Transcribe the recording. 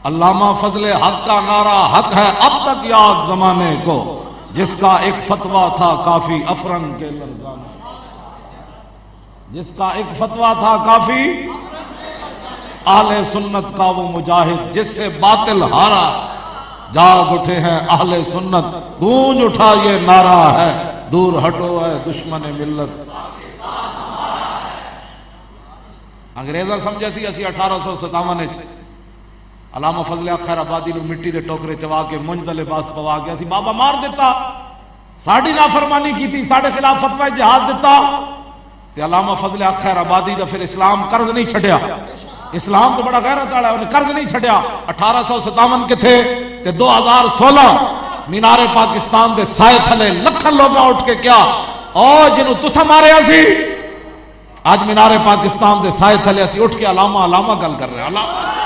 अल्लामा फजले हक का नारा हक है अब तक याद जमाने को, जिसका एक फतवा था काफी अफरन के लर्जाने, जिसका एक फतवा था काफी आले सुन्नत का वो मुजाहिद, जिससे बातिल हारा। जाग उठे हैं आले सुन्नत, गूंज उठा ये नारा है, दूर हटो है दुश्मन मिल्लत। अंग्रेजा समझे सी असी 1857 अलामा फजले हक खैर आबादी ने मिट्टी के टोकरे चवा के मुंज दा लिबास पवा के असी बाबा मार दिता, साड़ी नाफरमानी की थी, साढ़े खिलाफ फतवा जिहाद दिता, ते अलामा फजले हक खैर आबादी का फिर इस्लाम कर्ज नहीं छड़िया। इस्लाम तो बड़ा गैरत वाला है, उन्हें कर्ज नहीं छड़िया। 1857 के थे ते 2016 मीनारे पाकिस्तान दे साए थले लखन लोग उठ के क्या और जिन्हों तुसा मारे सी, आज मीनारे पाकिस्तान दे साए थले असी उठ के अलामा अलामा गल कर रहे हैं।